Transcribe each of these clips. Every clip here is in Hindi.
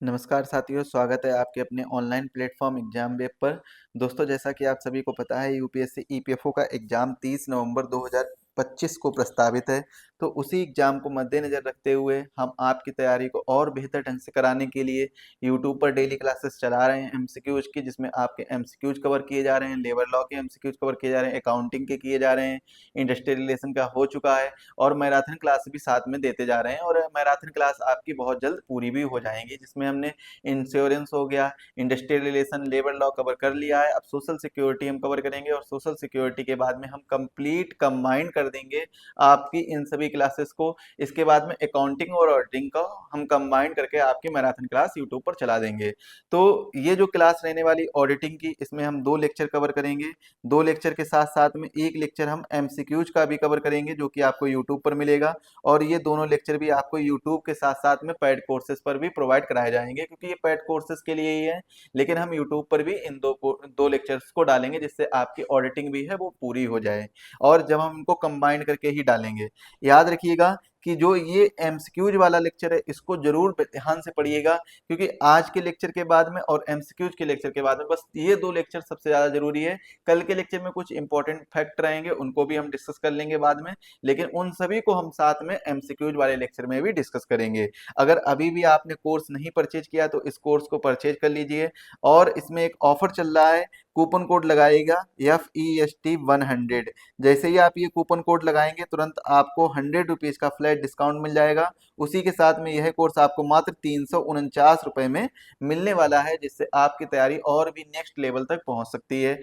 नमस्कार साथियों, स्वागत है आपके अपने ऑनलाइन प्लेटफॉर्म एग्जाम वेब पर। दोस्तों, जैसा कि आप सभी को पता है, यूपीएससी ईपीएफओ का एग्जाम 30 नवंबर 2025 को प्रस्तावित है। तो उसी एग्जाम को मद्देनजर रखते हुए हम आपकी तैयारी को और बेहतर ढंग से कराने के लिए यूट्यूब पर डेली क्लासेस चला रहे हैं एमसीक्यूज की, जिसमें आपके एमसीक्यूज कवर किए जा रहे हैं, लेबर लॉ के एमसीक्यूज कवर किए जा रहे हैं, अकाउंटिंग के किए जा रहे हैं, इंडस्ट्रियल रिलेशन का हो चुका है और मैराथन क्लास भी साथ में देते जा रहे हैं। और मैराथन क्लास आपकी बहुत जल्द पूरी भी हो जाएंगी, जिसमें हमने इंश्योरेंस हो गया, industrial relation, labour law cover कर लिया है। अब सोशल सिक्योरिटी हम कवर करेंगे और सोशल सिक्योरिटी के बाद में हम कंप्लीट कंबाइन कर देंगे आपकी इन सभी क्लासेस को। इसके बाद में अकाउंटिंग और ऑडिटिंग का हम कंबाइन करके आपकी मैराथन क्लास यूट्यूब पर चला देंगे। तो ये जो क्लास रहने वाली ऑडिटिंग की, इसमें हम 2 लेक्चर कवर करेंगे। 2 लेक्चर के साथ साथ में 1 लेक्चर हम एमसीक्यूज का भी कवर करेंगे, जो कि आपको यूट्यूब पर मिलेगा। और ये दोनों लेक्चर भी आपको यूट्यूब के साथ साथ में पेड कोर्सेज पर भी प्रोवाइड कराए जाएंगे, क्योंकि ये पेड कोर्सेज के लिए ही है। लेकिन हम यूट्यूब पर भी इन दो लेक्चर्स को डालेंगे, जिससे आपकी ऑडिटिंग भी है वो पूरी हो जाए। और जब हम इनको कंबाइन करके ही डालेंगे, याद रखिएगा कि जो ये एमसीक्यूज वाला लेक्चर है, इसको जरूर ध्यान से पढ़िएगा, क्योंकि आज के लेक्चर के बाद में और एमसीक्यूज के लेक्चर के बाद में बस ये 2 लेक्चर सबसे ज्यादा जरूरी है। कल के लेक्चर में कुछ इंपॉर्टेंट फैक्ट रहेंगे, उनको भी हम डिस्कस कर लेंगे बाद में, लेकिन उन सभी को हम साथ में एमसीक्यूज वाले लेक्चर में भी डिस्कस करेंगे। अगर अभी भी आपने कोर्स नहीं परचेज किया तो इस कोर्स को परचेज कर लीजिए। और इसमें एक ऑफर चल रहा है, कूपन कोड लगाइएगा FEST100। जैसे ही आप ये कूपन कोड लगाएंगे, तुरंत आपको 100 रुपीज का फ्लैट डिस्काउंट मिल जाएगा। उसी के साथ में यह कोर्स आपको मात्र 349 रुपए में मिलने वाला है, जिससे आपकी तैयारी और भी नेक्स्ट लेवल तक पहुंच सकती है।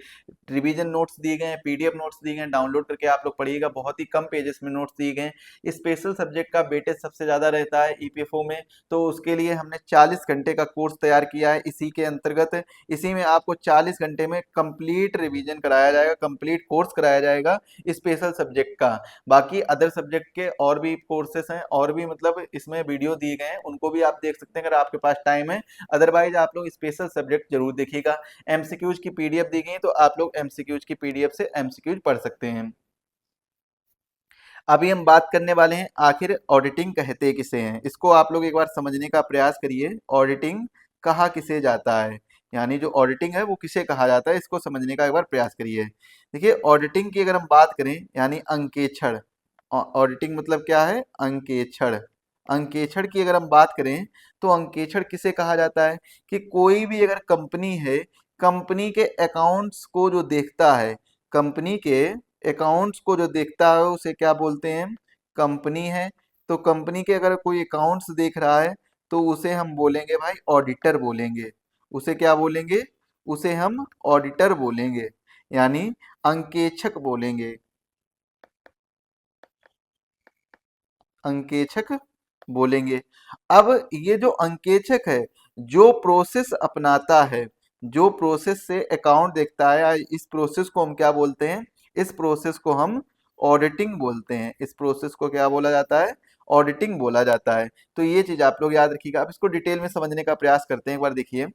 रिवीजन नोट्स दिए गए हैं, पीडीएफ नोट्स दिए गए हैं, डाउनलोड करके आप लोग पढ़िएगा। बहुत ही कम पेजेस में नोट्स दिए गए हैं। स्पेशल सब्जेक्ट का वेटेज सबसे ज्यादा रहता है ईपीएफओ में, तो उसके लिए हमने 40 घंटे का कोर्स तैयार किया है। इसी के अंतर्गत इसी में आपको 40 घंटे में कंप्लीट रिवीजन कराया जाएगा, कंप्लीट कोर्स कराया जाएगा स्पेशल सब्जेक्ट का। बाकी अदर सब्जेक्ट के और भी कोर्सेस हैं, और भी मतलब इसमें वीडियो दिए गए हैं, उनको भी आप देख सकते हैं अगर आपके पास टाइम है। अदरवाइज आप लोग स्पेशल सब्जेक्ट जरूर देखिएगा। एमसीक्यूज की पीडीएफ दी गई है, तो आप लोग एमसीक्यूज की पीडीएफ से एमसीक्यूज पढ़ सकते हैं। अभी हम बात करने वाले हैं आखिर ऑडिटिंग कहते किसे हैं। इसको आप लोग एक बार समझने का प्रयास करिए। ऑडिटिंग कहा किसे जाता है, यानी जो ऑडिटिंग है वो किसे कहा जाता है, इसको समझने का एक बार प्रयास करिए। देखिए, ऑडिटिंग की अगर हम बात करें, यानी अंकेक्षण। ऑडिटिंग मतलब क्या है? अंकेक्षण। अंकेक्षण की अगर हम बात करें, तो अंकेक्षण किसे कहा जाता है कि कोई भी अगर कंपनी है, कंपनी के अकाउंट्स को जो देखता है, कंपनी के अकाउंट्स को जो देखता है उसे क्या बोलते हैं? कंपनी है। तो कंपनी के अगर कोई अकाउंट्स देख रहा है, तो उसे हम बोलेंगे भाई ऑडिटर बोलेंगे। उसे क्या बोलेंगे? उसे हम ऑडिटर बोलेंगे, यानी अंकेक्षक बोलेंगे। अंकेक्षक बोलेंगे। अब ये जो अंकेक्षक है, जो प्रोसेस अपनाता है, जो प्रोसेस से अकाउंट देखता है, इस प्रोसेस को हम क्या बोलते हैं? इस प्रोसेस को हम ऑडिटिंग बोलते हैं। इस प्रोसेस को क्या बोला जाता है? ऑडिटिंग बोला जाता है। तो ये चीज आप लोग याद रखिएगा। अब इसको डिटेल में समझने का प्रयास करते हैं। एक बार देखिए,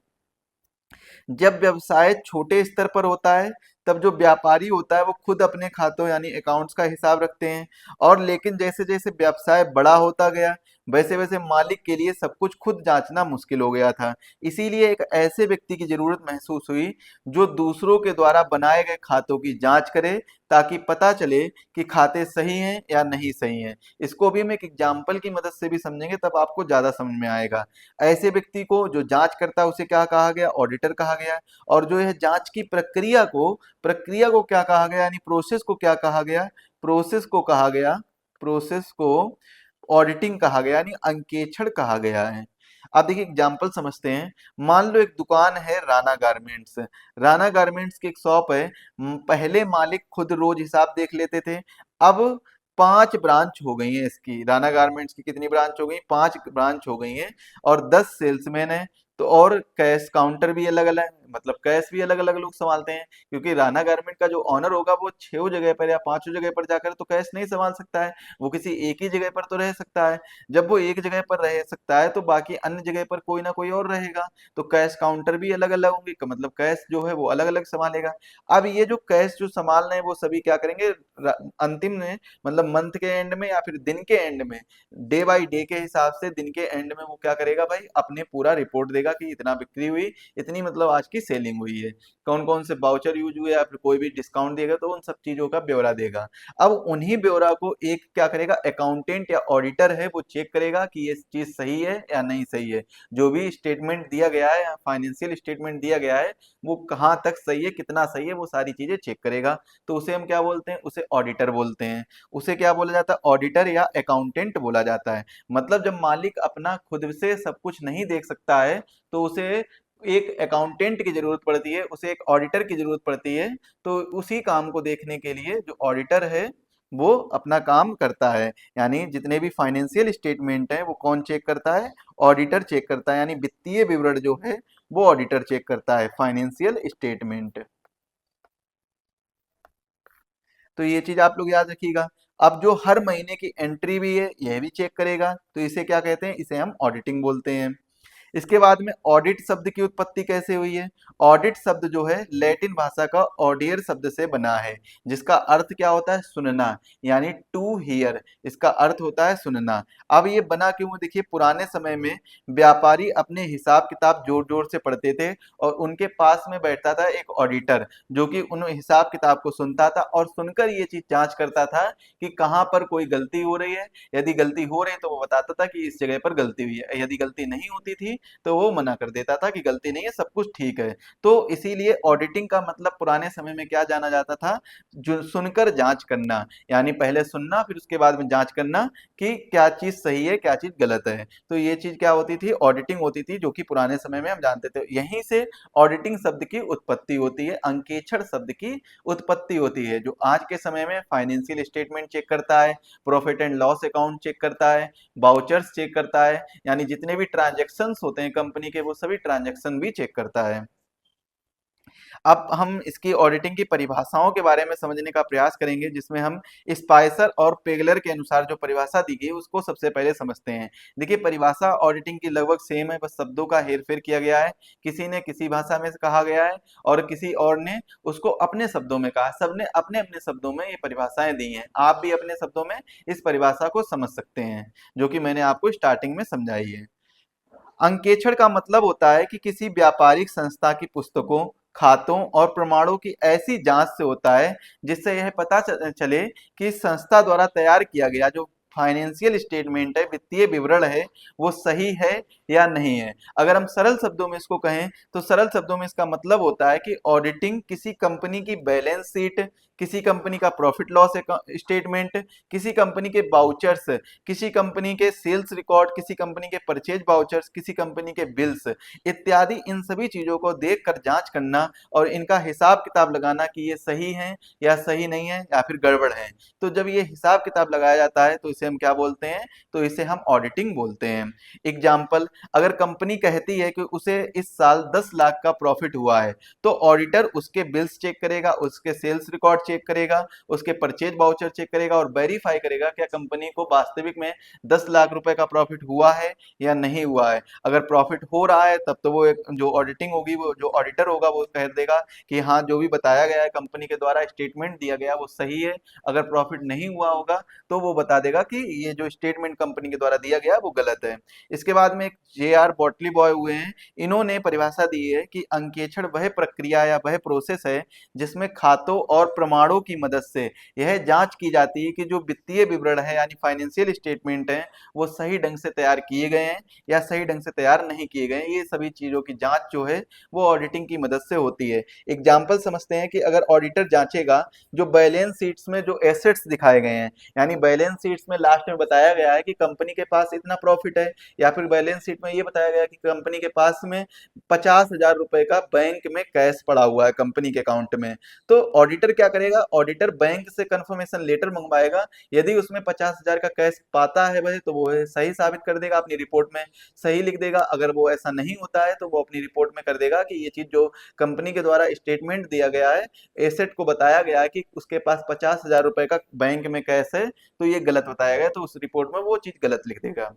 जब व्यवसाय छोटे स्तर पर होता है, तब जो व्यापारी होता है वो खुद अपने खातों यानी अकाउंट्स का हिसाब रखते हैं। और लेकिन जैसे जैसे व्यवसाय बड़ा होता गया, वैसे वैसे मालिक के लिए सब कुछ खुद जांचना मुश्किल हो गया था। इसीलिए एक ऐसे व्यक्ति की जरूरत महसूस हुई, जो दूसरों के द्वारा बनाए गए खातों की जांच करे, ताकि पता चले कि खाते सही हैं या नहीं सही हैं। इसको भी हम एक एग्जाम्पल की मदद से भी समझेंगे, तब आपको ज्यादा समझ में आएगा। ऐसे व्यक्ति को जो जांच करता है उसे क्या कहा गया? ऑडिटर कहा गया। और जो है जांच की प्रक्रिया को क्या कहा गया, यानी प्रोसेस को क्या कहा गया? प्रोसेस को कहा गया, प्रोसेस को ऑडिटिंग कहा गया, यानी अंकेक्षण कहा गया है। अब देखिए एग्जाम्पल समझते हैं। मान लो एक दुकान है राणा गारमेंट्स। राणा गारमेंट्स की एक शॉप है। पहले मालिक खुद रोज हिसाब देख लेते थे। अब 5 ब्रांच हो गई हैं इसकी। राणा गारमेंट्स की कितनी ब्रांच हो गई? 5 ब्रांच हो गई हैं। और 10 सेल्समैन है। तो और कैश काउंटर भी अलग अलग, मतलब कैश भी अलग अलग लोग संभालते हैं, क्योंकि राणा गारमेंट का जो ऑनर होगा वो 6 जगह पर या 5 जगह पर जाकर तो कैश नहीं संभाल सकता है, वो किसी एक ही जगह पर तो रह सकता है। जब वो एक जगह पर रह सकता है तो बाकी अन्य जगह पर कोई ना कोई और रहेगा, तो कैश काउंटर भी अलग अलग होंगे, मतलब कैश जो है वो अलग अलग संभालेगा। अब ये जो कैश जो संभाल रहे हैं वो सभी क्या करेंगे, अंतिम में, मतलब मंथ के एंड में या फिर दिन के एंड में, डे बाय डे के हिसाब से दिन के एंड में वो क्या करेगा भाई, अपने पूरा रिपोर्ट देगा कि इतना बिक्री हुई, इतनी मतलब आज की सेलिंग हुई है, कौन कौन से बाउचर यूज हुए या फिर कोई भी डिस्काउंट देगा, तो उन सब चीजों का ब्यौरा देगा। अब उन्हीं ब्यौरा को एक क्या करेगा, अकाउंटेंट या ऑडिटर है वो चेक करेगा कि ये चीज सही है या नहीं सही है, जो भी स्टेटमेंट दिया गया है, फाइनेंशियल स्टेटमेंट दिया गया है, वो कहाँ तक सही है, कितना सही है, वो सारी चीजें चेक करेगा। तो उसे हम क्या बोलते हैं, उसे ऑडिटर बोलते हैं। उसे क्या बोला जाता है, ऑडिटर या अकाउंटेंट बोला जाता है। मतलब जब मालिक अपना खुद से सब कुछ नहीं देख सकता है, तो उसे एक अकाउंटेंट की जरूरत पड़ती है, उसे एक ऑडिटर की जरूरत पड़ती है। तो उसी काम को देखने के लिए जो ऑडिटर है वो अपना काम करता है। यानी जितने भी फाइनेंशियल स्टेटमेंट है वो कौन चेक करता है, ऑडिटर चेक करता है। यानी वित्तीय विवरण जो है वो ऑडिटर चेक करता है, फाइनेंशियल स्टेटमेंट। तो ये चीज आप लोग याद रखिएगा। अब जो हर महीने की एंट्री भी है यह भी चेक करेगा, तो इसे क्या कहते हैं, इसे हम ऑडिटिंग बोलते हैं। इसके बाद में ऑडिट शब्द की उत्पत्ति कैसे हुई है। ऑडिट शब्द जो है लैटिन भाषा का ऑडियर शब्द से बना है, जिसका अर्थ क्या होता है, सुनना, यानी टू हियर, इसका अर्थ होता है सुनना। अब ये बना क्यों, देखिए पुराने समय में व्यापारी अपने हिसाब किताब जोर जोर से पढ़ते थे, और उनके पास में बैठता था एक ऑडिटर, जो कि उन हिसाब किताब को सुनता था और सुनकर ये चीज जांच करता था कि कहाँ पर कोई गलती हो रही है। यदि गलती हो रही तो वो बताता था कि इस जगह पर गलती हुई है, यदि गलती नहीं होती थी तो वो मना कर देता था कि गलती नहीं है, सब कुछ ठीक है। तो इसीलिए ऑडिटिंग का मतलब पुराने समय में क्या जाना जाता था, जो सुनकर जांच करना, यानी पहले सुनना फिर उसके बाद में जांच करना कि क्या चीज सही है क्या चीज गलत है। तो ये चीज क्या होती थी, ऑडिटिंग होती थी, जो कि पुराने समय में हम जानते थे। यहीं से ऑडिटिंग शब्द की उत्पत्ति होती है, अंकेक्षण शब्द की उत्पत्ति होती है, जो आज के समय में फाइनेंशियल स्टेटमेंट चेक करता है, profit and loss account check करता है, बाउचर्स चेक करता है, यानी जितने भी ट्रांजैक्शंस होते हैं कंपनी के वो सभी ट्रांजैक्शन भी चेक करता है। अब हम इसकी ऑडिटिंग की परिभाषाओं के बारे में समझने का प्रयास करेंगे, जिसमें हम स्पाइसर और पेगलर के अनुसार जो परिभाषा दी गई उसको सबसे पहले समझते हैं। देखिए परिभाषा ऑडिटिंग की लगभग सेम है, बस शब्दों का हेरफेर किया गया है। किसी ने किसी भाषा में कहा गया है और किसी और ने उसको अपने शब्दों में कहा, सबने अपने अपने शब्दों में ये परिभाषाएं दी हैं। आप भी अपने शब्दों में इस परिभाषा को समझ सकते हैं, जो कि मैंने आपको स्टार्टिंग में समझाई है। अंकेक्षण का मतलब होता है कि किसी व्यापारिक संस्था की पुस्तकों, खातों और प्रमाणों की ऐसी जांच से होता है जिससे यह पता चले कि इस संस्था द्वारा तैयार किया गया जो फाइनेंशियल स्टेटमेंट है, वित्तीय विवरण है, वो सही है या नहीं है। अगर हम सरल शब्दों में इसको कहें तो सरल शब्दों में इसका मतलब होता है कि ऑडिटिंग किसी कंपनी की बैलेंस शीट, किसी कंपनी का प्रॉफिट लॉस स्टेटमेंट, किसी कंपनी के बाउचर्स, किसी कंपनी के सेल्स रिकॉर्ड, किसी कंपनी के परचेज बाउचर्स, किसी कंपनी के बिल्स इत्यादि, इन सभी चीजों को देखकर जांच करना और इनका हिसाब किताब लगाना कि ये सही है या सही नहीं है या फिर गड़बड़ है। तो जब ये हिसाब किताब लगाया जाता है तो इसे हम क्या बोलते हैं, तो इसे हम ऑडिटिंग बोलते हैं। एग्जाम्पल, अगर कंपनी कहती है कि उसे इस साल 10 लाख का प्रॉफिट हुआ है, तो ऑडिटर उसके बिल्स चेक करेगा, उसके सेल्स रिकॉर्ड चेक करेगा, उसके परचेज बाउचर चेक करेगा और वेरीफाई करेगा क्या कंपनी को वास्तविक में 10 लाख रुपए का प्रॉफिट हुआ है या नहीं हुआ है। अगर प्रॉफिट हो रहा है तब तो वो एक जो ऑडिटिंग होगी, वो जो ऑडिटर होगा वो कह देगा कि हाँ जो भी बताया गया है कंपनी के द्वारा, स्टेटमेंट दिया गया वो सही है। अगर प्रॉफिट नहीं हुआ होगा तो वो बता देगा कि ये जो स्टेटमेंट कंपनी के द्वारा दिया गया वो गलत है। इसके बाद में एक जे.आर. बॉटली बॉय हुए हैं, इन्होंने परिभाषा दी है कि अंकेक्षण वह प्रक्रिया या वह प्रोसेस है जिसमें खातों और प्रमाणों की मदद से यह जांच की जाती है कि जो वित्तीय विवरण है यानी फाइनेंशियल स्टेटमेंट है वो सही ढंग से तैयार किए गए हैं या सही ढंग से तैयार नहीं किए गए हैं। ये सभी चीजों की जांच जो है वो ऑडिटिंग की मदद से होती है। एग्जाम्पल समझते हैं कि अगर ऑडिटर जांचेगा जो बैलेंस शीट्स में जो एसेट्स दिखाए गए हैं, यानी बैलेंस शीट्स में लास्ट में बताया गया है कि कंपनी के पास इतना प्रॉफिट है, या फिर बैलेंस शीट में ये बताया गया है कि कंपनी के पास में 50,000 रुपए का बैंक में कैश पड़ा हुआ है कंपनी के अकाउंट में। तो ऑडिटर क्या करेगा, ऑडिटर बैंक से कंफर्मेशन लेटर मंगवाएगा। यदि उसमें 50,000 का कैश पाता है वह, तो वो सही साबित कर देगा, अपनी रिपोर्ट में सही लिख देगा। अगर वो ऐसा नहीं होता है तो वो अपनी रिपोर्ट में कर देगा कि ये चीज जो कंपनी के द्वारा स्टेटमेंट दिया गया है, एसेट को बताया गया है कि उसके पास 50,000 रुपए का बैंक में कैश है, तो ये गलत बताया गया, तो उस रिपोर्ट में वो चीज गलत लिख देगा।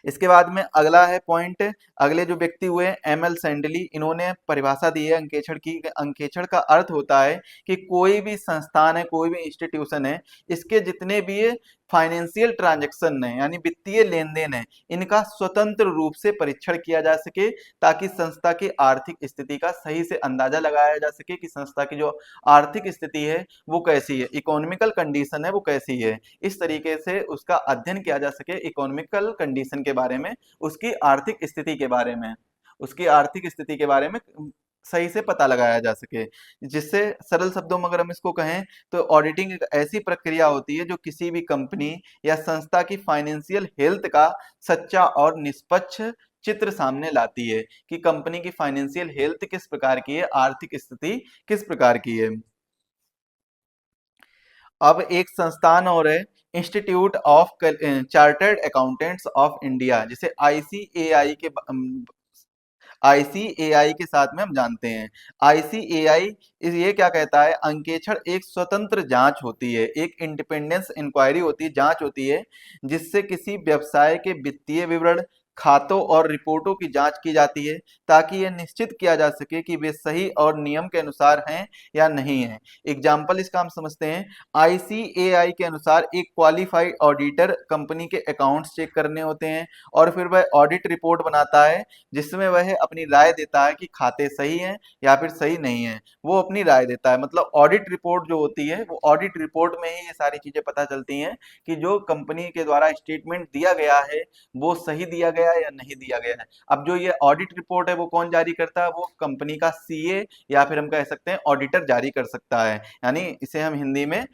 इसके बाद में अगला है पॉइंट, अगले जो व्यक्ति हुए एम एल सैंडली, इन्होंने परिभाषा दी है अंकेक्षण की। अंकेक्षण का अर्थ होता है कि कोई भी संस्थान है, कोई भी इंस्टीट्यूशन है, इसके जितने भी फाइनेंशियल ट्रांजैक्शन है यानी वित्तीय लेन देन है, इनका स्वतंत्र रूप से परीक्षण किया जा सके, ताकि संस्था की आर्थिक स्थिति का सही से अंदाजा लगाया जा सके कि संस्था की जो आर्थिक स्थिति है वो कैसी है, इकोनॉमिकल कंडीशन है वो कैसी है। इस तरीके से उसका अध्ययन किया जा सके, इकोनॉमिकल कंडीशन के बारे में, उसकी आर्थिक स्थिति के बारे में, उसकी आर्थिक स्थिति के बारे में सही से पता लगाया जा सके। जिससे सरल शब्दों में अगर हम इसको कहें तो ऑडिटिंग एक ऐसी प्रक्रिया होती है जो किसी भी कंपनी या संस्था की फाइनेंशियल हेल्थ का सच्चा और निष्पक्ष चित्र सामने लाती है कि कंपनी की फाइनेंशियल हेल्थ किस प्रकार की है, आर्थिक स्थिति किस प्रकार की है। अब एक संस्थान और है, institute of chartered accountants of India, जिसे आईसीएआई के साथ में हम जानते हैं। आईसीएआई ये क्या कहता है, अंकेक्षण एक स्वतंत्र जांच होती है, एक इंडिपेंडेंस इंक्वायरी होती है, जांच होती है, जिससे किसी व्यवसाय के वित्तीय विवरण, खातों और रिपोर्टों की जांच की जाती है, ताकि यह निश्चित किया जा सके कि वे सही और नियम के अनुसार हैं या नहीं है। एग्जाम्पल इसका हम समझते हैं। आईसीएआई के अनुसार एक क्वालिफाइड ऑडिटर कंपनी के अकाउंट्स चेक करने होते हैं, और फिर वह ऑडिट रिपोर्ट बनाता है, जिसमें वह अपनी राय देता है कि खाते सही हैं या फिर सही नहीं है। वो अपनी राय देता है, मतलब ऑडिट रिपोर्ट जो होती है, वो ऑडिट रिपोर्ट में ही ये सारी चीजें पता चलती हैं कि जो कंपनी के द्वारा स्टेटमेंट दिया गया है वो सही दिया गया है या नहीं दिया गया है। अब जो ये ऑडिट रिपोर्ट है वो कौन जारी करता है, वो कंपनी का सीए या फिर हम कह सकते हैं ऑडिटर जारी कर सकता है, यानी इसे हम हिंदी में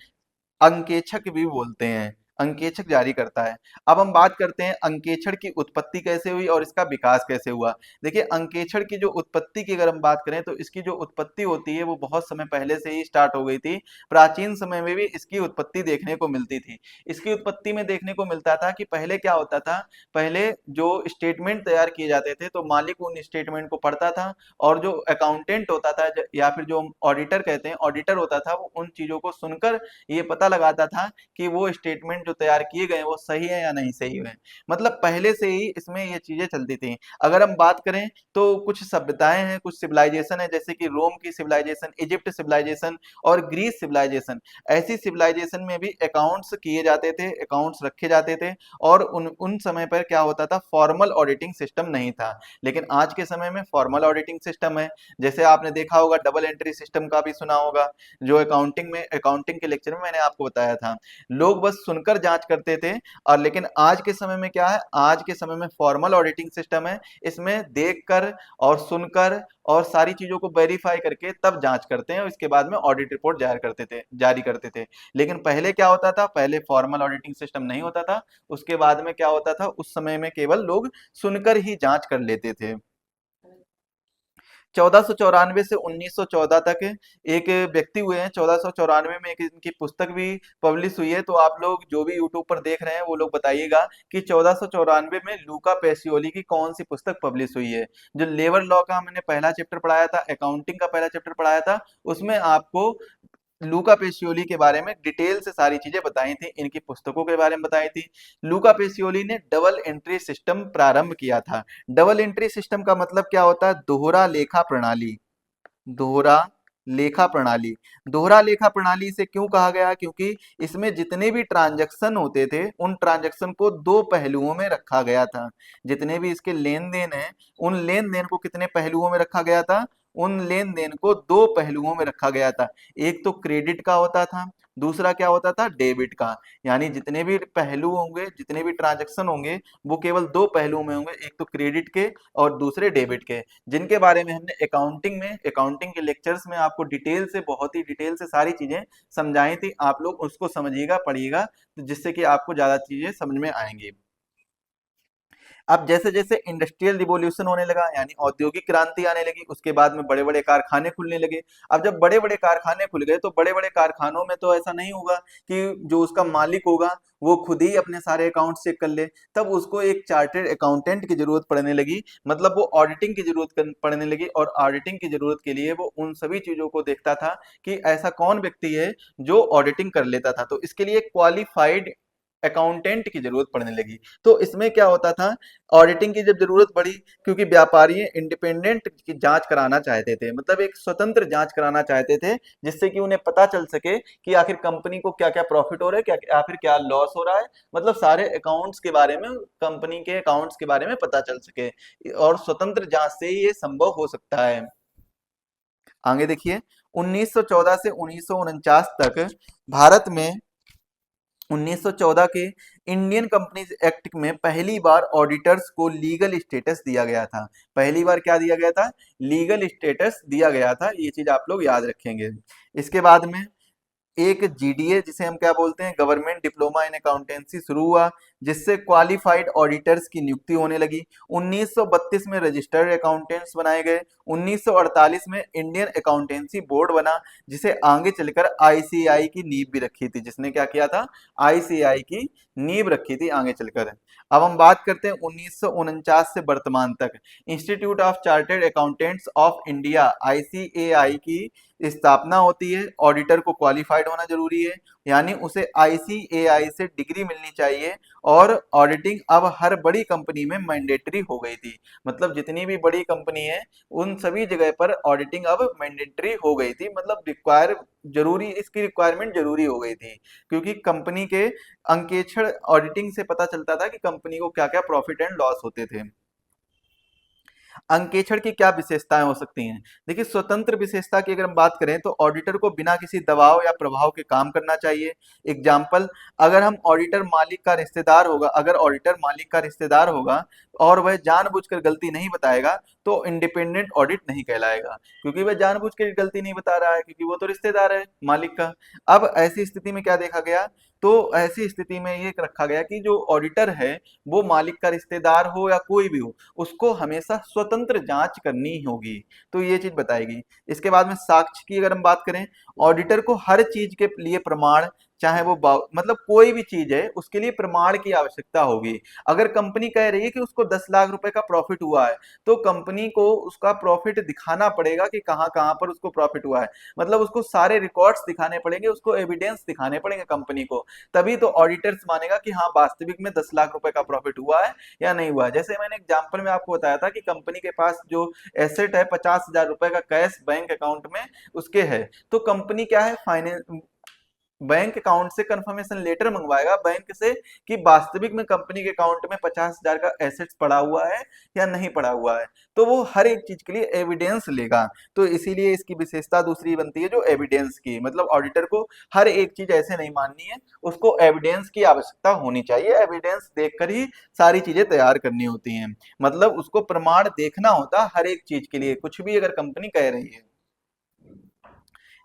अंकेक्षक भी बोलते हैं, अंकेक्षक जारी करता है। अब हम बात करते हैं अंकेक्षण की उत्पत्ति कैसे हुई और इसका विकास कैसे हुआ। देखिए, अंकेक्षण की जो उत्पत्ति की अगर हम बात करें तो इसकी जो उत्पत्ति होती है वो बहुत समय पहले से ही स्टार्ट हो गई थी। प्राचीन समय में भी इसकी उत्पत्ति देखने को मिलती थी। इसकी उत्पत्ति में देखने को मिलता था कि पहले क्या होता था, पहले जो स्टेटमेंट तैयार किए जाते थे तो मालिक उन स्टेटमेंट को पढ़ता था, और जो अकाउंटेंट होता था या फिर जो ऑडिटर कहते हैं, ऑडिटर होता था, वो उन चीजों को सुनकर ये पता लगाता था कि वो स्टेटमेंट जो तैयार किए गए वो सही है या नहीं सही है। मतलब पहले से ही इसमें ये चीजें चलती थी। अगर हम बात करें तो कुछ सभ्यताएं हैं, कुछ सिविलाइजेशन है, जैसे कि रोम की सिविलाइजेशन, इजिप्ट सिविलाइजेशन और ग्रीस सिविलाइजेशन। ऐसी सिविलाइजेशन में भी अकाउंट्स किए जाते थे, अकाउंट्स रखे जाते थे, और उन समय पर क्या होता था, फॉर्मल ऑडिटिंग सिस्टम नहीं था। लेकिन आज के समय में फॉर्मल ऑडिटिंग सिस्टम है। जैसे आपने देखा होगा, डबल एंट्री सिस्टम का भी सुना होगा, जो अकाउंटिंग के लेक्चर में मैंने आपको बताया था। लोग बस सुनकर जांच करते थे, और लेकिन आज के समय में क्या है, आज के समय में फॉर्मल ऑडिटिंग सिस्टम है। इसमें देखकर और सुनकर और सारी चीजों को वेरीफाई करके तब जांच करते हैं, और इसके बाद में ऑडिट रिपोर्ट जारी करते थे। लेकिन पहले क्या होता था, पहले फॉर्मल ऑडिटिंग सिस्टम नहीं होता था। उसके बाद में क्या होता था, उस समय में केवल लोग सुनकर ही जांच कर लेते थे। 1494 से 1914 तक एक व्यक्ति हुए हैं। 1494 में एक इनकी पुस्तक भी पब्लिश हुई है। तो आप लोग जो भी यूट्यूब पर देख रहे हैं वो लोग बताइएगा कि 1494 में लूका पेसियोली की कौन सी पुस्तक पब्लिश हुई है। जो लेबर लॉ का मैंने पहला चैप्टर पढ़ाया था, अकाउंटिंग का पहला चैप्टर पढ़ाया था, उसमें आपको लूका पेसियोली के बारे में डिटेल से सारी चीजें बताई थी, इनकी पुस्तकों के बारे में बताई थी। लूका पेसियोली ने डबल एंट्री सिस्टम प्रारंभ किया था। डबल एंट्री सिस्टम का मतलब क्या होता है, दोहरा लेखा प्रणाली। दोहरा लेखा प्रणाली। दोहरा लेखा प्रणाली से क्यों कहा गया, क्योंकि इसमें जितने भी ट्रांजैक्शन होते थे उन ट्रांजैक्शन को दो पहलुओं में रखा गया था। जितने भी इसके लेन देन है, उन लेन देन को कितने पहलुओं में रखा गया था, उन लेन देन को दो पहलुओं में रखा गया था। एक तो क्रेडिट का होता था, दूसरा क्या होता था, डेबिट का। यानी जितने भी पहलू होंगे, जितने भी ट्रांजैक्शन होंगे, वो केवल दो पहलुओं में होंगे, एक तो क्रेडिट के और दूसरे डेबिट के, जिनके बारे में हमने अकाउंटिंग के लेक्चर्स में आपको डिटेल से, बहुत ही डिटेल से सारी चीजें समझाई थी। आप लोग उसको समझिएगा, पढ़िएगा, तो जिससे कि आपको ज्यादा चीजें समझ में आएंगी। अब जैसे जैसे इंडस्ट्रियल रिवॉल्यूशन होने लगा, यानी औद्योगिक क्रांति आने लगी, उसके बाद में बड़े बड़े कारखाने खुलने लगे। अब जब बड़े बड़े कारखाने खुल गए, तो बड़े बड़े कारखानों में तो ऐसा नहीं होगा कि जो उसका मालिक होगा वो खुद ही अपने सारे अकाउंट चेक कर ले। तब उसको एक चार्टर्ड अकाउंटेंट की जरूरत पड़ने लगी, मतलब वो ऑडिटिंग की पड़ने लगी। और ऑडिटिंग की जरूरत के लिए वो उन सभी चीजों को देखता था कि ऐसा कौन व्यक्ति है जो ऑडिटिंग कर लेता था। तो इसके लिए क्वालिफाइड अकाउंटेंट की जरूरत पड़ने लगी। तो इसमें क्या होता था, ऑडिटिंग की जब जरूरत पड़ी, क्योंकि व्यापारी इंडिपेंडेंट की जांच कराना चाहते थे, मतलब एक स्वतंत्र जांच कराना चाहते थे, जिससे कि उन्हें पता चल सके कि आखिर कंपनी को क्या क्या प्रॉफिट हो रहा है, क्या आखिर क्या लॉस हो रहा है, मतलब सारे अकाउंट्स के बारे में, कंपनी के अकाउंट्स के बारे में पता चल सके। और स्वतंत्र जांच से ही ये संभव हो सकता है। आगे देखिए, 1914 से 1949 तक भारत में, 1914 के इंडियन कंपनीज एक्ट में पहली बार ऑडिटर्स को लीगल स्टेटस दिया गया था। पहली बार क्या दिया गया था, लीगल स्टेटस दिया गया था। ये चीज आप लोग याद रखेंगे। इसके बाद में एक जीडीए, जिसे हम क्या बोलते हैं, गवर्नमेंट डिप्लोमा इन अकाउंटेंसी, शुरू हुआ, जिससे क्वालिफाइड ऑडिटर्स की नियुक्ति होने लगी। 1932 में रजिस्टर्ड अकाउंटेंट्स बनाए गए। 1948 में इंडियन अकाउंटेंसी बोर्ड बना, जिसे आगे चलकर आईसीएआई की नींव भी रखी थी। जिसने क्या किया था, आईसीएआई की नींव रखी थी आगे चलकर। अब हम बात करते हैं 1949 से वर्तमान तक। Institute of chartered accountants of India, ICAI की स्थापना होती है। ऑडिटर को क्वालिफाइड होना जरूरी है, यानी उसे आईसीएआई से डिग्री मिलनी चाहिए। और ऑडिटिंग अब हर बड़ी कंपनी में मैंडेटरी हो गई थी, मतलब जितनी भी बड़ी कंपनी है उन सभी जगह पर ऑडिटिंग अब मैंडेटरी हो गई थी, मतलब जरूरी, इसकी रिक्वायरमेंट जरूरी हो गई थी। क्योंकि कंपनी के अंकेक्षण ऑडिटिंग से पता चलता था कि कंपनी को क्या क्या प्रॉफिट एंड लॉस होते थे। अंकेक्षण की क्या विशेषताएं हो सकती हैं, देखिए स्वतंत्र विशेषता की अगर हम बात करें तो ऑडिटर को बिना किसी दबाव या प्रभाव के काम करना चाहिए। एग्जाम्पल, अगर हम ऑडिटर मालिक का रिश्तेदार होगा, अगर ऑडिटर मालिक का रिश्तेदार होगा और वह जानबूझकर गलती नहीं बताएगा, तो इंडिपेंडेंट ऑडिट नहीं कहलाएगा, क्योंकि वह जानबूझकर गलती नहीं बता रहा है, क्योंकि वो तो रिश्तेदार है मालिक का। अब ऐसी स्थिति में क्या देखा गया, तो ऐसी स्थिति में ये रखा गया कि जो ऑडिटर है वो मालिक का रिश्तेदार हो या कोई भी हो, उसको हमेशा स्वतंत्र जांच करनी होगी। तो ये चीज बताएगी। इसके बाद में साक्ष्य की अगर हम बात करें, ऑडिटर को हर चीज के लिए प्रमाण, चाहे वो मतलब कोई भी चीज है उसके लिए प्रमाण की आवश्यकता होगी। अगर कंपनी कह रही है कि उसको 10 लाख रुपए का प्रॉफिट हुआ है, तो कंपनी को उसका प्रॉफिट दिखाना पड़ेगा कि कहाँ कहाँ पर उसको प्रॉफिट हुआ है, मतलब उसको सारे रिकॉर्ड्स दिखाने पड़ेंगे, उसको एविडेंस दिखाने पड़ेंगे कंपनी को। तभी तो ऑडिटर्स मानेगा कि हाँ वास्तविक में 10 लाख रुपए का प्रॉफिट हुआ है या नहीं हुआ। जैसे मैंने एग्जांपल में आपको बताया था कि कंपनी के पास जो एसेट है 50,000 रुपए का कैश बैंक अकाउंट में उसके है, तो कंपनी क्या है, फाइनेंस बैंक अकाउंट से कंफर्मेशन लेटर मंगवाएगा बैंक से कि वास्तविक में कंपनी के अकाउंट में 50,000 का एसेट्स पड़ा हुआ है या नहीं पड़ा हुआ है। तो वो हर एक चीज के लिए एविडेंस लेगा। तो इसीलिए इसकी विशेषता दूसरी बनती है जो एविडेंस की, मतलब ऑडिटर को हर एक चीज ऐसे नहीं माननी है, उसको एविडेंस की आवश्यकता होनी चाहिए। एविडेंस देखकर ही सारी चीजें तैयार करनी होती हैं, मतलब उसको प्रमाण देखना होता है हर एक चीज के लिए, कुछ भी अगर कंपनी कह रही है।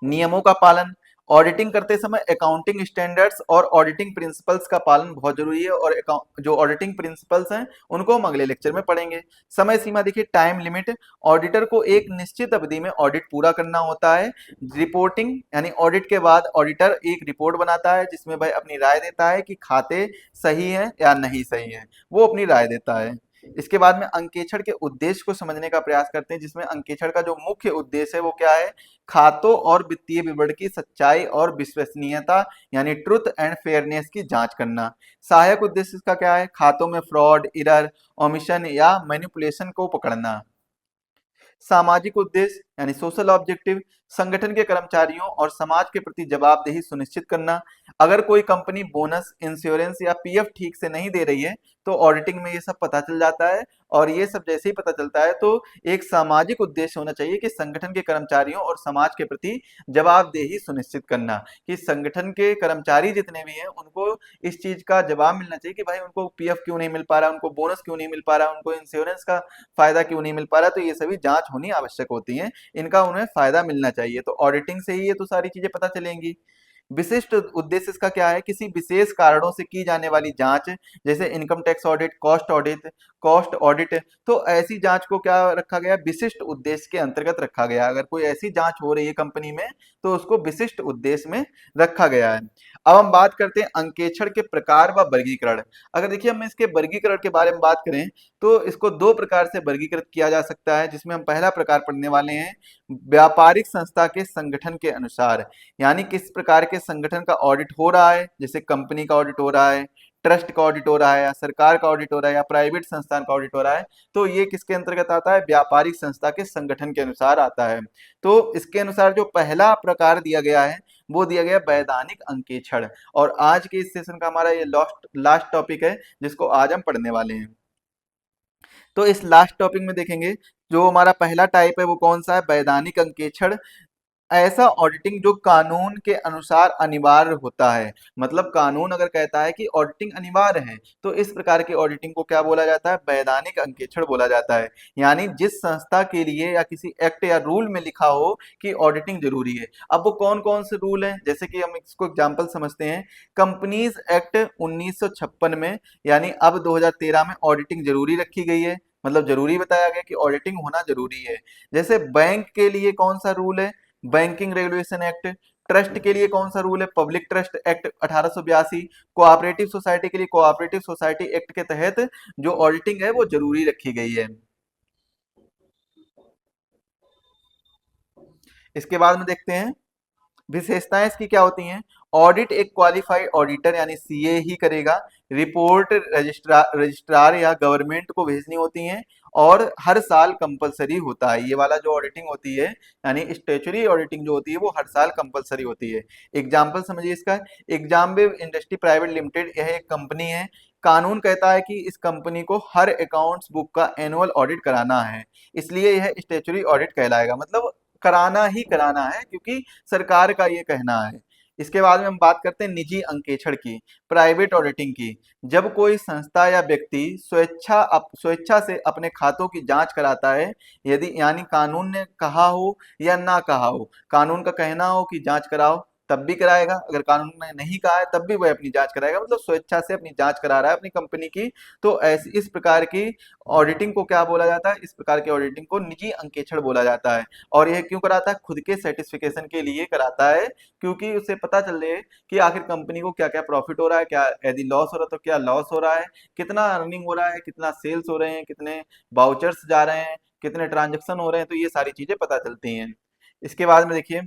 नियमों का पालन, ऑडिटिंग करते समय अकाउंटिंग स्टैंडर्ड्स और ऑडिटिंग प्रिंसिपल्स का पालन बहुत जरूरी है। और जो ऑडिटिंग प्रिंसिपल्स हैं उनको हम अगले लेक्चर में पढ़ेंगे। समय सीमा देखिए, टाइम लिमिट, ऑडिटर को एक निश्चित अवधि में ऑडिट पूरा करना होता है। रिपोर्टिंग, यानी ऑडिट के बाद ऑडिटर एक रिपोर्ट बनाता है जिसमें वह अपनी राय देता है कि खाते सही है या नहीं सही है, वो अपनी राय देता है। इसके बाद में अंकेक्षण के उद्देश्य को समझने का प्रयास करते हैं, जिसमें अंकेक्षण का जो मुख्य उद्देश्य है वो क्या है, खातों और वित्तीय विवरण की सच्चाई और विश्वसनीयता, यानी ट्रुथ एंड फेयरनेस की जांच करना। सहायक उद्देश्य इसका क्या है, खातों में फ्रॉड, इरर, ओमिशन या मैनिपुलेशन को पकड़ना। सामाजिक उद्देश्य, यानी सोशल ऑब्जेक्टिव, संगठन के कर्मचारियों और समाज के प्रति जवाबदेही सुनिश्चित करना। अगर कोई कंपनी बोनस, इंश्योरेंस या पीएफ ठीक से नहीं दे रही है तो ऑडिटिंग में ये सब पता चल जाता है। और ये सब जैसे ही पता चलता है तो एक सामाजिक उद्देश्य होना चाहिए कि संगठन के कर्मचारियों और समाज के प्रति जवाबदेही सुनिश्चित करना, कि संगठन के कर्मचारी जितने भी हैं उनको इस चीज का जवाब मिलना चाहिए कि भाई उनको पीएफ क्यों नहीं मिल पा रहा, उनको बोनस क्यों नहीं मिल पा रहा, उनको इंश्योरेंस का फायदा क्यों नहीं मिल पा रहा। तो ये सभी जांच होनी आवश्यक होती है, इनका उन्हें फायदा मिलना चाहिए। तो ऑडिटिंग से ही ये तो सारी चीजें पता चलेंगी। विशिष्ट उद्देश्य इसका क्या है, किसी विशेष कारणों से की जाने वाली जांच, जैसे income tax audit, cost audit. तो ऐसी जांच को क्या रखा गया, विशिष्ट उद्देश्य के अंतर्गत रखा गया। अगर कोई ऐसी जांच हो रही है कंपनी में तो उसको विशिष्ट उद्देश्य में रखा गया है। अब हम बात करते हैं अंकेक्षण के प्रकार व वर्गीकरण। अगर देखिए हम इसके वर्गीकरण के बारे में बात करें तो इसको दो प्रकार से वर्गीकृत किया जा सकता है, जिसमें हम पहला प्रकार पढ़ने वाले हैं व्यापारिक संस्था के संगठन के अनुसार। यानी किस प्रकार के संगठन का ऑडिट हो रहा है, जैसे कंपनी का ऑडिट हो रहा है, ट्रस्ट का ऑडिट हो रहा है, या सरकार का ऑडिट हो रहा है, या प्राइवेट संस्थान का ऑडिट हो रहा है। तो ये किसके अंतर्गत आता है, व्यापारिक संस्था के संगठन के अनुसार आता है। तो इसके अनुसार जो पहला प्रकार दिया गया है वो दिया गया वैधानिक अंकेक्षण। और आज के इस सेशन का हमारा ये लास्ट टॉपिक है जिसको आज हम पढ़ने वाले हैं। तो इस लास्ट टॉपिक में देखेंगे जो हमारा पहला टाइप है वो कौन सा है, वैधानिक अंकेक्षण। ऐसा ऑडिटिंग जो कानून के अनुसार अनिवार्य होता है। मतलब कानून अगर कहता है कि ऑडिटिंग अनिवार्य है तो इस प्रकार की ऑडिटिंग को क्या बोला जाता है, वैधानिक अंकेक्षण बोला जाता है। यानी जिस संस्था के लिए या किसी एक्ट या रूल में लिखा हो कि ऑडिटिंग जरूरी है। अब वो कौन कौन से रूल हैं, जैसे कि हम इसको एग्जांपल समझते हैं। कंपनीज एक्ट 1956 में, यानी अब 2013 में ऑडिटिंग जरूरी रखी गई है। मतलब जरूरी बताया गया कि ऑडिटिंग होना जरूरी है। जैसे बैंक के लिए कौन सा रूल है, बैंकिंग रेगुलेशन एक्ट। ट्रस्ट के लिए कौन सा रूल है, public trust act 1882। Cooperative society के लिए कोऑपरेटिव सोसाइटी एक्ट के तहत जो ऑडिटिंग है वो जरूरी रखी गई है। इसके बाद में देखते हैं विशेषताएं इसकी क्या होती हैं। ऑडिट एक क्वालिफाइड ऑडिटर यानी सीए ही करेगा। रिपोर्ट रजिस्ट्रार या गवर्नमेंट को भेजनी होती हैं। और हर साल कंपलसरी होता है। ये वाला जो ऑडिटिंग होती है यानी स्टेचुरी ऑडिटिंग जो होती है वो हर साल कंपलसरी होती है। एग्जाम्पल समझिए इसका। एग्जामवेव इंडस्ट्री प्राइवेट लिमिटेड यह एक कंपनी है। कानून कहता है कि इस कंपनी को हर अकाउंट्स बुक का एनुअल ऑडिट कराना है, इसलिए यह स्टेचुरी ऑडिट कहलाएगा। मतलब कराना ही कराना है क्योंकि सरकार का ये कहना है। इसके बाद में हम बात करते हैं निजी अंकेक्षण की, प्राइवेट ऑडिटिंग की। जब कोई संस्था या व्यक्ति स्वेच्छा से अपने खातों की जांच कराता है, यदि यानी कानून ने कहा हो या ना कहा हो, कानून का कहना हो कि जांच कराओ तब भी कराएगा, अगर कानून ने नहीं कहा है तब भी वह अपनी जांच कराएगा। मतलब स्वेच्छा से अपनी जांच करा रहा है अपनी कंपनी की। तो ऐसी इस प्रकार की ऑडिटिंग को क्या बोला जाता है, इस प्रकार की ऑडिटिंग को निजी अंकेक्षण बोला जाता है। और यह क्यों कराता है, खुद के सेटिस्फिकेशन के लिए कराता है, क्योंकि उसे पता चले कि आखिर कंपनी को क्या क्या प्रॉफिट हो रहा है, क्या यदि लॉस हो रहा है तो क्या लॉस हो रहा है, कितना अर्निंग हो रहा है, कितना सेल्स हो रहे हैं, कितने बाउचर्स जा रहे हैं, कितने ट्रांजेक्शन हो रहे हैं। तो ये सारी चीजें पता चलती हैं। इसके बाद में देखिए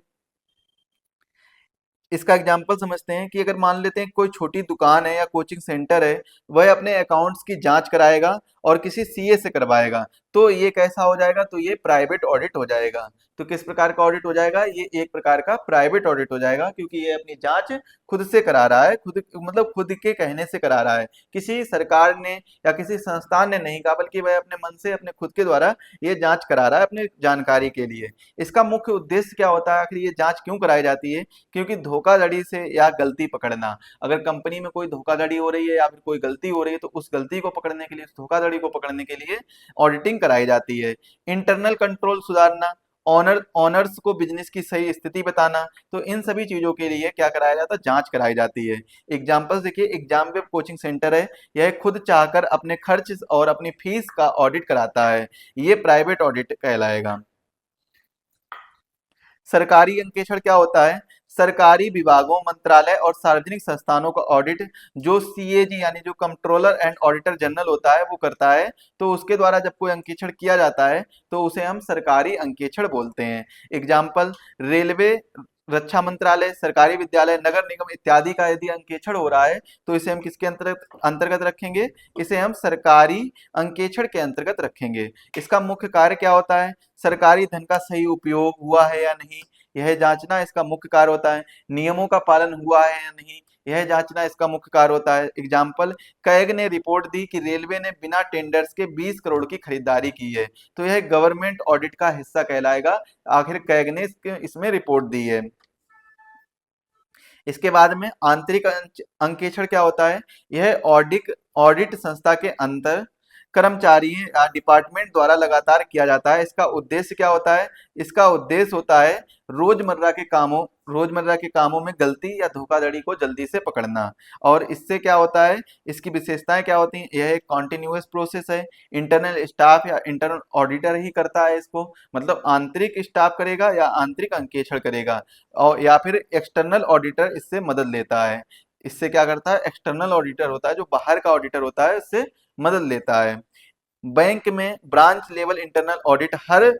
इसका एग्जाम्पल समझते हैं कि अगर मान लेते हैं कोई छोटी दुकान है या कोचिंग सेंटर है, वह अपने अकाउंट्स की जांच कराएगा और किसी सीए से करवाएगा, तो ये कैसा हो जाएगा, तो ये प्राइवेट ऑडिट हो जाएगा। तो किस प्रकार का ऑडिट हो जाएगा, ये एक प्रकार का प्राइवेट ऑडिट हो जाएगा, क्योंकि ये अपनी जांच खुद से करा रहा है, खुद मतलब खुद के कहने से करा रहा है। किसी सरकार ने या किसी संस्थान ने नहीं कहा, बल्कि वह अपने मन से अपने खुद के द्वारा ये जांच करा रहा है अपने जानकारी के लिए। इसका मुख्य उद्देश्य क्या होता है, आखिर ये जांच क्यों कराई जाती है, क्योंकि धोखाधड़ी से या गलती पकड़ना। अगर कंपनी में कोई धोखाधड़ी हो रही है या फिर कोई गलती हो रही है तो उस गलती को पकड़ने के लिए, उस धोखाधड़ी को पकड़ने के लिए ऑडिटिंग कराई जाती है। इंटरनल कंट्रोल सुधारना, ऑनर्स को बिजनेस की सही स्थिति बताना। तो इन सभी चीजों के लिए क्या कराया जाता है, जांच कराई जाती है। एग्जाम्पल देखिए, एग्जाम वेब कोचिंग सेंटर है, यह खुद चाहकर अपने खर्च और अपनी फीस का ऑडिट कराता है, ये प्राइवेट ऑडिट कहलाएगा। सरकारी अंकेक्षण क्या होता है, सरकारी विभागों, मंत्रालय और सार्वजनिक संस्थानों का ऑडिट जो सीएजी यानी जो कंट्रोलर एंड ऑडिटर जनरल होता है वो करता है। तो उसके द्वारा जब कोई अंकेक्षण किया जाता है तो उसे हम सरकारी अंकेक्षण बोलते हैं। एग्जाम्पल रेलवे रक्षा मंत्रालय, सरकारी विद्यालय, नगर निगम इत्यादि का यदि अंकेक्षण हो रहा है तो इसे हम किसके अंतर्गत अंतर्गत रखेंगे? इसे हम सरकारी अंकेक्षण के अंतर्गत रखेंगे। इसका मुख्य कार्य क्या होता है? सरकारी धन का सही उपयोग हुआ है या नहीं, यह जांचना इसका मुख्य कार्य होता है। नियमों का पालन हुआ है या नहीं, यह जांचना इसका मुख्य कार्य होता है। एग्जाम्पल, कैग ने रिपोर्ट दी कि रेलवे ने बिना टेंडर्स के 20 करोड़ की खरीदारी की है, तो यह गवर्नमेंट ऑडिट का हिस्सा कहलाएगा। आखिर कैग ने इसमें रिपोर्ट दी है। इसके बाद में आंतरिक अंकेक्षण क्या होता है? यह ऑडिट ऑडिट संस्था के अंतर कर्मचारी या डिपार्टमेंट द्वारा लगातार किया जाता है। इसका उद्देश्य क्या होता है? इसका उद्देश्य होता है रोजमर्रा के कामों में गलती या धोखाधड़ी को जल्दी से पकड़ना। और इससे क्या होता है, इसकी विशेषताएं क्या होती हैं? यह एक कॉन्टिन्यूअस प्रोसेस है। इंटरनल स्टाफ या इंटरनल ऑडिटर ही करता है इसको, मतलब आंतरिक स्टाफ करेगा या आंतरिक अंकेक्षण करेगा, और या फिर एक्सटर्नल ऑडिटर इससे मदद लेता है। इससे क्या करता है? एक्सटर्नल ऑडिटर होता है, जो बाहर का ऑडिटर होता है, इससे मदद लेता है। बैंक में ब्रांच लेवल इंटरनल ऑडिट हर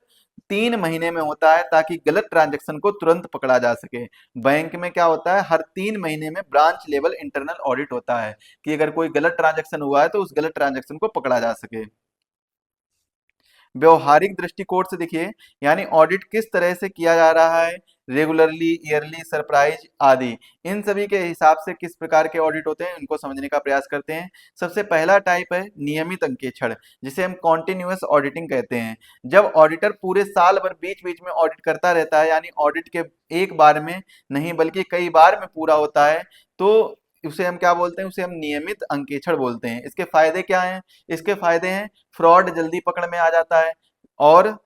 3 महीने में होता है, ताकि गलत ट्रांजैक्शन को तुरंत पकड़ा जा सके। बैंक में क्या होता है? हर 3 महीने में ब्रांच लेवल इंटरनल ऑडिट होता है, कि अगर कोई गलत ट्रांजैक्शन हुआ है तो उस गलत ट्रांजैक्शन को पकड़ा जा सके। व्यवहारिक दृष्टिकोण से देखिए, यानी ऑडिट किस तरह से किया जा रहा है, रेगुलरली, ईयरली, सरप्राइज आदि, इन सभी के हिसाब से किस प्रकार के ऑडिट होते हैं, इनको समझने का प्रयास करते हैं। सबसे पहला टाइप है नियमित अंकेक्षण, जिसे हम कॉन्टिन्यूअस ऑडिटिंग कहते हैं। जब ऑडिटर पूरे साल भर बीच बीच में ऑडिट करता रहता है, यानी ऑडिट के एक बार में नहीं बल्कि कई बार में पूरा होता है, तो उसे हम क्या बोलते हैं? उसे हम नियमित अंकेक्षण बोलते हैं। इसके फायदे क्या हैं? इसके फायदे हैं, फ्रॉड जल्दी पकड़ में आ जाता है, और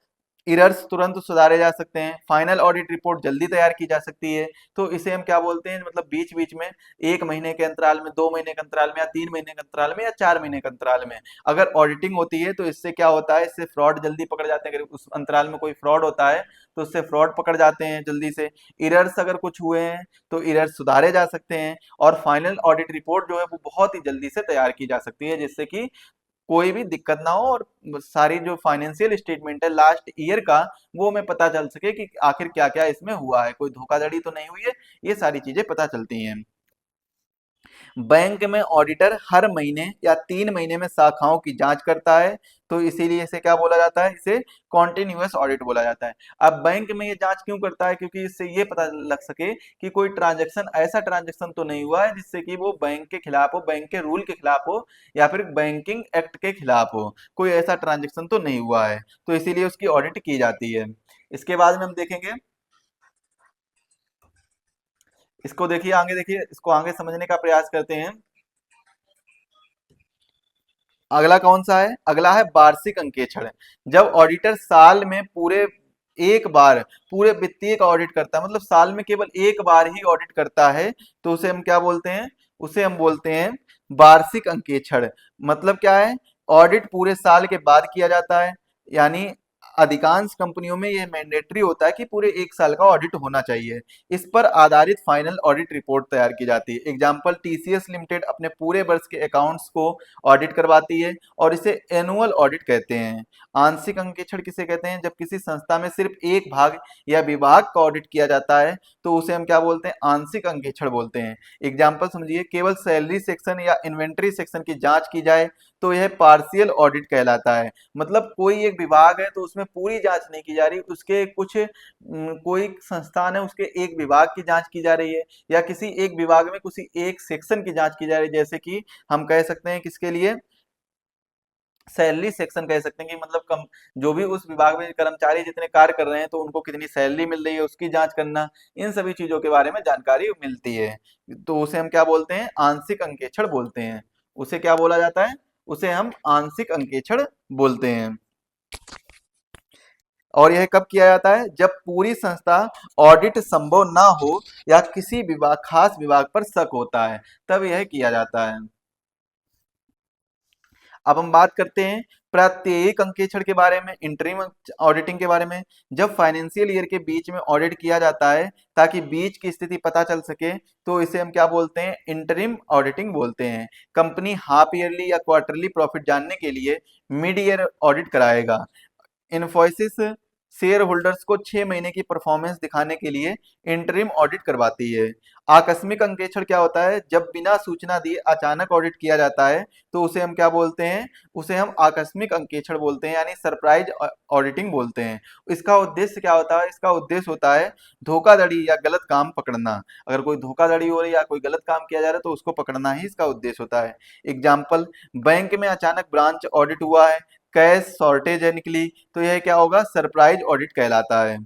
एरर्स तुरंत सुधारे जा सकते हैं, फाइनल ऑडिट रिपोर्ट जल्दी तैयार की जा सकती है। तो इसे हम क्या बोलते हैं? मतलब बीच बीच में 1 महीने के अंतराल में, 2 महीने के अंतराल में, या 3 महीने के अंतराल में, या 4 महीने के अंतराल में अगर ऑडिटिंग होती है, तो इससे क्या होता है? इससे फ्रॉड जल्दी पकड़ जाते हैं। अगर उस अंतराल में कोई फ्रॉड होता है तो उससे फ्रॉड पकड़ जाते हैं जल्दी से। एरर्स अगर कुछ हुए हैं तो एरर्स सुधारे जा सकते हैं, और फाइनल ऑडिट रिपोर्ट जो है वो बहुत ही जल्दी से तैयार की जा सकती है, जिससे कि कोई भी दिक्कत ना हो, और सारी जो फाइनेंशियल स्टेटमेंट है लास्ट ईयर का, वो हमें पता चल सके कि आखिर क्या क्या इसमें हुआ है, कोई धोखाधड़ी तो नहीं हुई है, ये सारी चीजें पता चलती हैं। बैंक में ऑडिटर हर महीने या 3 महीने में शाखाओं की जांच करता है, तो इसीलिए इसे क्या बोला जाता है? इसे कॉन्टिन्यूअस ऑडिट बोला जाता है। अब बैंक में ये जांच क्यों करता है? क्योंकि इससे ये पता लग सके कि कोई ट्रांजैक्शन, ऐसा ट्रांजैक्शन तो नहीं हुआ है जिससे कि वो बैंक के खिलाफ हो, बैंक के रूल के खिलाफ हो, या फिर बैंकिंग एक्ट के खिलाफ हो। कोई ऐसा ट्रांजैक्शन तो नहीं हुआ है, तो इसीलिए उसकी ऑडिट की जाती है। इसके बाद में हम देखेंगे, इसको देखिए, आगे देखिए, इसको आगे समझने का प्रयास करते हैं। अगला कौन सा है? अगला है वार्षिक अंकेक्षण। जब ऑडिटर साल में एक बार पूरे वित्तीय का ऑडिट करता है, मतलब साल में केवल एक बार ही ऑडिट करता है, तो उसे हम क्या बोलते हैं? उसे हम बोलते हैं वार्षिक अंकेक्षण। मतलब क्या है? ऑडिट पूरे साल के बाद किया जाता है, यानी अधिकांश कंपनियों में यह मैंडेटरी होता है कि पूरे एक साल का ऑडिट होना चाहिए। इस पर आधारित फाइनल ऑडिट रिपोर्ट तैयार की जाती है। एग्जाम्पल, टीसीएस लिमिटेड अपने पूरे वर्ष के अकाउंट्स को ऑडिट करवाती है, और इसे एनुअल ऑडिट कहते हैं। आंशिक अंकेक्षण किसे कहते हैं? जब किसी संस्था में सिर्फ एक भाग या विभाग का ऑडिट किया जाता है, तो उसे हम क्या बोलते हैं? आंशिक अंकेक्षण बोलते हैं। एग्जाम्पल समझिए, केवल सैलरी सेक्शन या इन्वेंट्री सेक्शन की जांच की जाए तो यह पार्शियल ऑडिट कहलाता है। मतलब कोई एक विभाग है तो उसमें पूरी जांच नहीं की जा रही, उसके कुछ कोई संस्थान है उसके एक विभाग की जांच की जा रही है, या किसी एक विभाग में किसी एक सेक्शन की जांच की जा रही है। जैसे कि हम कह सकते हैं किसके लिए? सैलरी सेक्शन कह सकते हैं, कि मतलब कम, जो भी उस विभाग में कर्मचारी जितने कार्य कर रहे हैं तो उनको कितनी सैलरी मिल रही है उसकी जांच करना, इन सभी चीजों के बारे में जानकारी मिलती है। तो उसे हम क्या बोलते हैं? आंशिक अंकेक्षण बोलते हैं। उसे क्या बोला जाता है? उसे हम आंशिक अंकेक्षण बोलते हैं। और यह कब किया जाता है? जब पूरी संस्था ऑडिट संभव ना हो, या किसी विभाग, खास विभाग पर शक होता है, तब यह किया जाता है। अब हम बात करते हैं प्रत्येक अंकेक्षण के बारे में, इंटरिम ऑडिटिंग के बारे में। जब फाइनेंशियल ईयर के बीच में ऑडिट किया जाता है ताकि बीच की स्थिति पता चल सके, तो इसे हम क्या बोलते हैं? इंटरिम ऑडिटिंग बोलते हैं। कंपनी हाफ ईयरली या क्वार्टरली प्रॉफिट जानने के लिए मिड ईयर ऑडिट कराएगा। इन्फोसिस शेयर होल्डर्स को 6 महीने की परफॉर्मेंस दिखाने के लिए इंटरिम ऑडिट करवाती है। आकस्मिक अंकेक्षण क्या होता है? जब बिना सूचना दिए अचानक ऑडिट किया जाता है तो उसे हम क्या बोलते हैं? उसे हम आकस्मिक अंकेक्षण बोलते हैं, यानी सरप्राइज ऑडिटिंग बोलते हैं। इसका उद्देश्य क्या होता है? इसका उद्देश्य होता है धोखाधड़ी या गलत काम पकड़ना। अगर कोई धोखाधड़ी हो रही है या कोई गलत काम किया जा रहा है तो उसको पकड़ना ही इसका उद्देश्य होता है। एग्जाम्पल, बैंक में अचानक ब्रांच ऑडिट हुआ है, कैश शॉर्टेज है निकली, तो यह क्या होगा? सरप्राइज ऑडिट कहलाता है।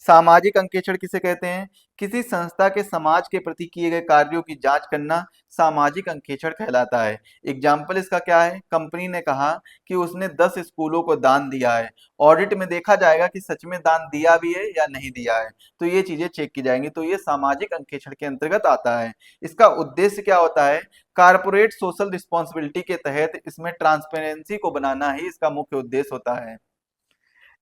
सामाजिक अंकेक्षण किसे कहते हैं? किसी संस्था के समाज के प्रति किए गए कार्यों की जांच करना सामाजिक अंकेक्षण कहलाता है। एग्जाम्पल इसका क्या है? कंपनी ने कहा कि उसने 10 स्कूलों को दान दिया है। ऑडिट में देखा जाएगा कि सच में दान दिया भी है या नहीं दिया है, तो ये चीजें चेक की जाएंगी, तो ये सामाजिक अंकेक्षण के अंतर्गत आता है। इसका उद्देश्य क्या होता है? कारपोरेट सोशल रिस्पॉन्सिबिलिटी के तहत इसमें ट्रांसपेरेंसी को बनाना ही इसका मुख्य उद्देश्य होता है।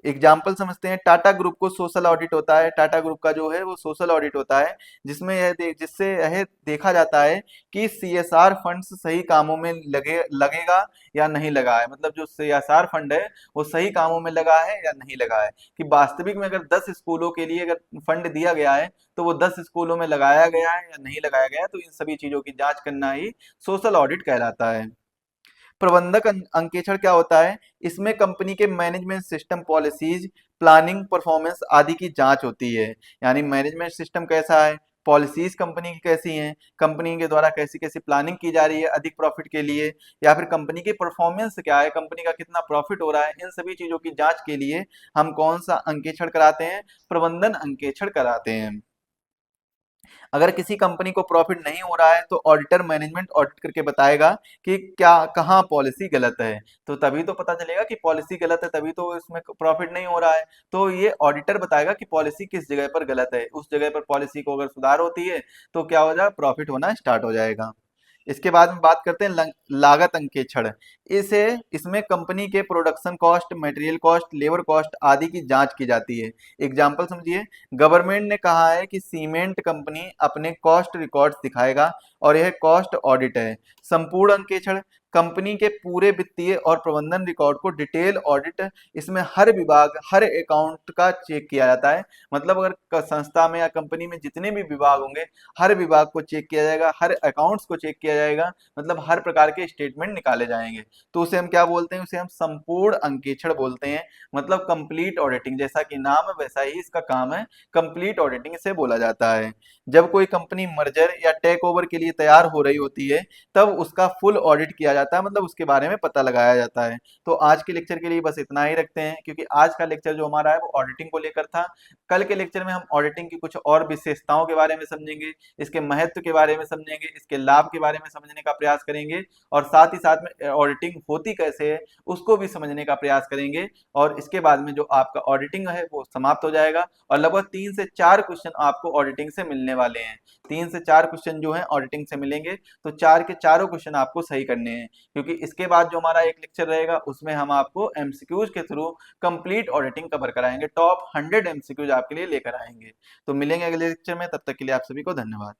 एग्जाम्पल समझते हैं, टाटा ग्रुप को सोशल ऑडिट होता है। टाटा ग्रुप का जो है वो सोशल ऑडिट होता है, जिसमें जिससे यह देखा जाता है कि सीएसआर फंड्स सही कामों में लगेगा या नहीं लगा है। मतलब जो सीएसआर फंड है वो सही कामों में लगा है या नहीं लगा है, कि वास्तविक में अगर 10 स्कूलों के लिए अगर फंड दिया गया है तो वो 10 स्कूलों में लगाया गया है या नहीं लगाया गया है, तो इन सभी चीजों की जांच करना ही सोशल ऑडिट कहलाता है। प्रबंधक अंकेक्षण क्या होता है? इसमें कंपनी के management system, policies, planning, performance आदि की जांच होती है। यानी मैनेजमेंट सिस्टम कैसा है, पॉलिसीज कंपनी की कैसी हैं, कंपनी के द्वारा कैसी कैसी प्लानिंग की जा रही है अधिक प्रॉफिट के लिए, या फिर कंपनी की परफॉर्मेंस क्या है, कंपनी का कितना प्रॉफिट हो रहा है, इन सभी चीजों की जांच के लिए हम कौन सा अंकेक्षण कराते हैं? प्रबंधन अंकेक्षण कराते हैं। अगर किसी कंपनी को प्रॉफिट नहीं हो रहा है तो ऑडिटर मैनेजमेंट ऑडिट करके बताएगा कि क्या कहाँ पॉलिसी गलत है, तो तभी तो पता चलेगा कि पॉलिसी गलत है, तभी तो इसमें प्रॉफिट नहीं हो रहा है। तो ये ऑडिटर बताएगा कि पॉलिसी किस जगह पर गलत है, उस जगह पर पॉलिसी को अगर सुधार होती है तो क्या हो जाएगा? प्रॉफिट होना स्टार्ट हो जाएगा। इसके बाद में बात करते हैं लागत अंकेक्षण। इसे इसमें कंपनी के production cost, material cost, labour cost आदि की जांच की जाती है। एग्जाम्पल समझिए, गवर्नमेंट ने कहा है कि सीमेंट कंपनी अपने कॉस्ट रिकॉर्ड्स दिखाएगा और यह कॉस्ट ऑडिट है। संपूर्ण अंकेक्षण, कंपनी के पूरे वित्तीय और प्रबंधन रिकॉर्ड को डिटेल ऑडिट, इसमें हर विभाग, हर अकाउंट का चेक किया जाता है। मतलब अगर संस्था में या कंपनी में जितने भी विभाग होंगे, हर विभाग को चेक किया जाएगा, हर अकाउंट्स को चेक किया जाएगा, मतलब हर प्रकार के स्टेटमेंट निकाले जाएंगे। तो उसे हम क्या बोलते हैं? उसे हम संपूर्ण अंकेक्षण बोलते हैं। मतलब कंप्लीट ऑडिटिंग, जैसा कि नाम है वैसा ही इसका काम है, कंप्लीट ऑडिटिंग इसे बोला जाता है। जब कोई कंपनी मर्जर या टेक ओवर के लिए तैयार हो रही होती है तब उसका फुल ऑडिट किया जाता है, मतलब उसके बारे में पता लगाया जाता है। तो आज के लेक्चर के लिए बस इतना ही रखते हैं, क्योंकि आज का लेक्चर जो हमारा है वो ऑडिटिंग को लेकर था। कल के लेक्चर में हम ऑडिटिंग की कुछ और विशेषताओं के बारे में समझेंगे, इसके महत्व के बारे में समझेंगे, इसके लाभ के बारे में समझने का प्रयास करेंगे, और साथ ही साथ में ऑडिटिंग होती कैसे है उसको भी समझने का प्रयास करेंगे। और इसके बाद में जो आपका ऑडिटिंग है वो समाप्त हो जाएगा, और लगभग 3 से 4 क्वेश्चन आपको ऑडिटिंग से मिलने वाले हैं। 3 से 4 क्वेश्चन जो है ऑडिटिंग से मिलेंगे, तो 4 के चारों क्वेश्चन आपको सही करने हैं, क्योंकि इसके बाद जो हमारा एक लेक्चर रहेगा उसमें हम आपको एमसीक्यूज के थ्रू कंप्लीट ऑडिटिंग कवर कराएंगे, टॉप 100 एमसीक्यूज आपके लिए लेकर आएंगे। तो मिलेंगे अगले लेक्चर में, तब तक के लिए आप सभी को धन्यवाद।